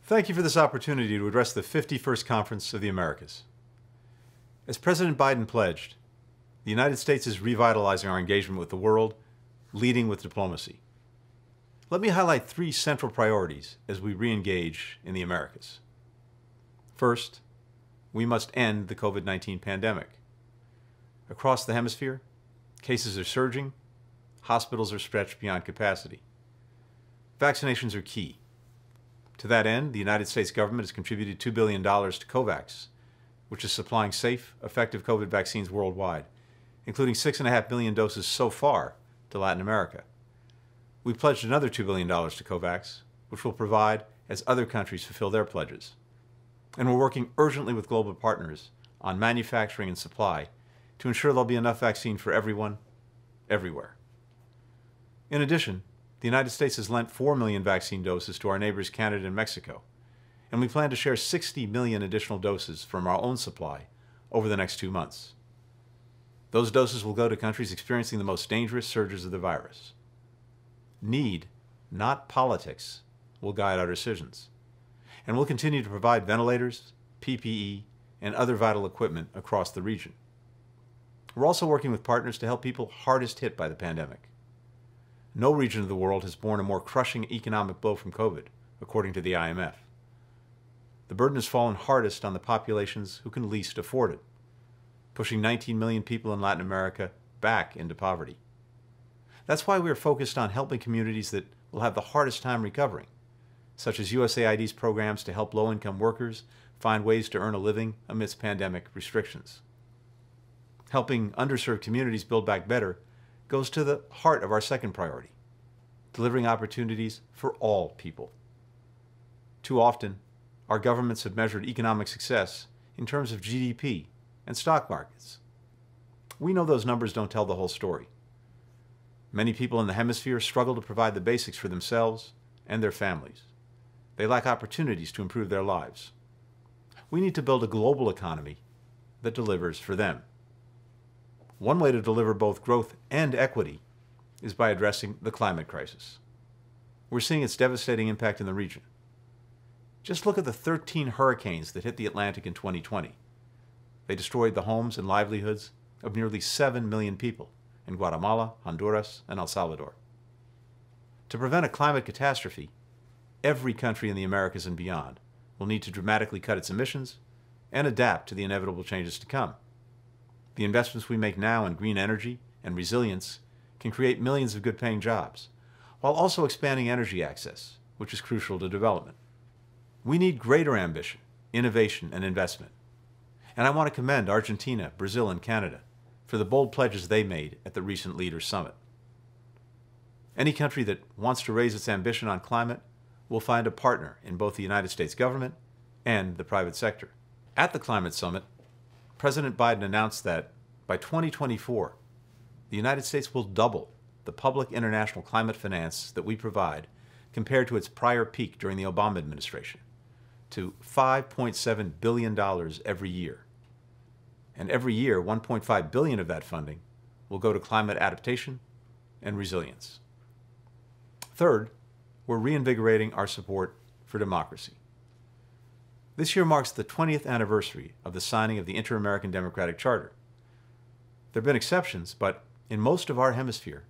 Thank you for this opportunity to address the 51st Conference of the Americas. As President Biden pledged, the United States is revitalizing our engagement with the world, leading with diplomacy. Let me highlight three central priorities as we re-engage in the Americas. First, we must end the COVID-19 pandemic. Across the hemisphere, cases are surging, hospitals are stretched beyond capacity. Vaccinations are key. To that end, the United States government has contributed $2 billion to COVAX, which is supplying safe, effective COVID vaccines worldwide, including 6.5 million doses so far to Latin America. We pledged another $2 billion to COVAX, which will provide as other countries fulfill their pledges. And we're working urgently with global partners on manufacturing and supply to ensure there'll be enough vaccine for everyone, everywhere. In addition, the United States has lent 4 million vaccine doses to our neighbors Canada and Mexico, and we plan to share 60 million additional doses from our own supply over the next 2 months. Those doses will go to countries experiencing the most dangerous surges of the virus. Need, not politics, will guide our decisions, and we'll continue to provide ventilators, PPE, and other vital equipment across the region. We're also working with partners to help people hardest hit by the pandemic. No region of the world has borne a more crushing economic blow from COVID, according to the IMF. The burden has fallen hardest on the populations who can least afford it, pushing 19 million people in Latin America back into poverty. That's why we are focused on helping communities that will have the hardest time recovering, such as USAID's programs to help low-income workers find ways to earn a living amidst pandemic restrictions. Helping underserved communities build back better goes to the heart of our second priority, delivering opportunities for all people. Too often, our governments have measured economic success in terms of GDP and stock markets. We know those numbers don't tell the whole story. Many people in the hemisphere struggle to provide the basics for themselves and their families. They lack opportunities to improve their lives. We need to build a global economy that delivers for them. One way to deliver both growth and equity is by addressing the climate crisis. We're seeing its devastating impact in the region. Just look at the 13 hurricanes that hit the Atlantic in 2020. They destroyed the homes and livelihoods of nearly 7 million people in Guatemala, Honduras, and El Salvador. To prevent a climate catastrophe, every country in the Americas and beyond will need to dramatically cut its emissions and adapt to the inevitable changes to come. The investments we make now in green energy and resilience can create millions of good-paying jobs, while also expanding energy access, which is crucial to development. We need greater ambition, innovation, and investment. And I want to commend Argentina, Brazil, and Canada for the bold pledges they made at the recent Leaders Summit. Any country that wants to raise its ambition on climate will find a partner in both the United States government and the private sector. At the Climate Summit, President Biden announced that by 2024, the United States will double the public international climate finance that we provide compared to its prior peak during the Obama administration, to $5.7 billion every year. And every year, $1.5 billion of that funding will go to climate adaptation and resilience. Third, we're reinvigorating our support for democracy. This year marks the 20th anniversary of the signing of the Inter-American Democratic Charter. There have been exceptions, but in most of our hemisphere,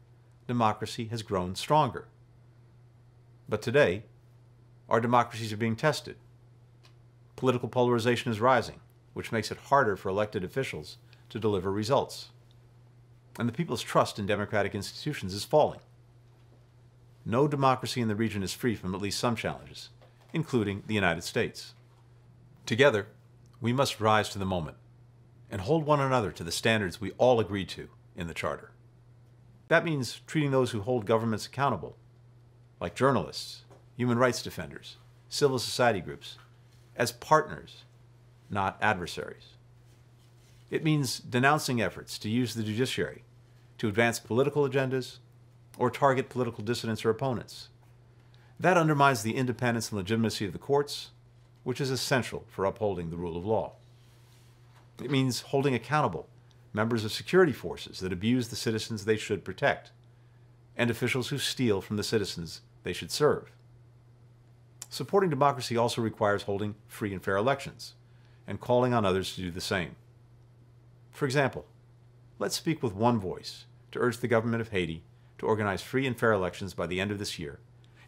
democracy has grown stronger. But today, our democracies are being tested. Political polarization is rising, which makes it harder for elected officials to deliver results. And the people's trust in democratic institutions is falling. No democracy in the region is free from at least some challenges, including the United States. Together, we must rise to the moment and hold one another to the standards we all agreed to in the Charter. That means treating those who hold governments accountable, like journalists, human rights defenders, civil society groups, as partners, not adversaries. It means denouncing efforts to use the judiciary to advance political agendas or target political dissidents or opponents. That undermines the independence and legitimacy of the courts, which is essential for upholding the rule of law. It means holding accountable members of security forces that abuse the citizens they should protect, and officials who steal from the citizens they should serve. Supporting democracy also requires holding free and fair elections and calling on others to do the same. For example, let's speak with one voice to urge the government of Haiti to organize free and fair elections by the end of this year,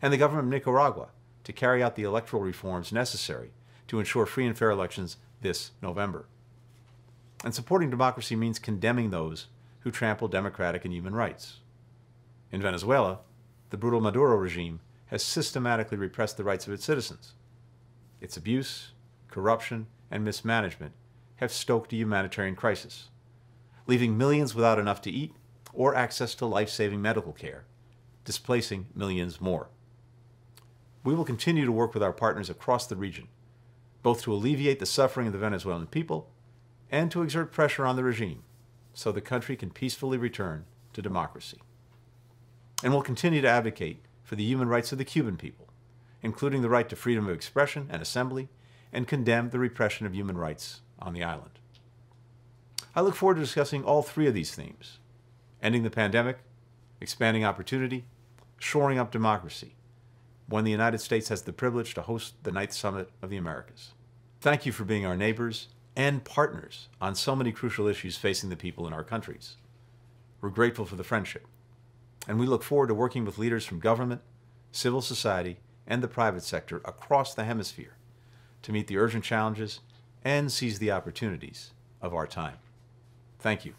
and the government of Nicaragua to carry out the electoral reforms necessary to ensure free and fair elections this November. And supporting democracy means condemning those who trample democratic and human rights. In Venezuela, the brutal Maduro regime has systematically repressed the rights of its citizens. Its abuse, corruption, and mismanagement have stoked a humanitarian crisis, leaving millions without enough to eat or access to life-saving medical care, displacing millions more. We will continue to work with our partners across the region, both to alleviate the suffering of the Venezuelan people and to exert pressure on the regime so the country can peacefully return to democracy. And we'll continue to advocate for the human rights of the Cuban people, including the right to freedom of expression and assembly, and condemn the repression of human rights on the island. I look forward to discussing all three of these themes: ending the pandemic, expanding opportunity, shoring up democracy, when the United States has the privilege to host the 9th Summit of the Americas. Thank you for being our neighbors and partners on so many crucial issues facing the people in our countries. We're grateful for the friendship, and we look forward to working with leaders from government, civil society, and the private sector across the hemisphere to meet the urgent challenges and seize the opportunities of our time. Thank you.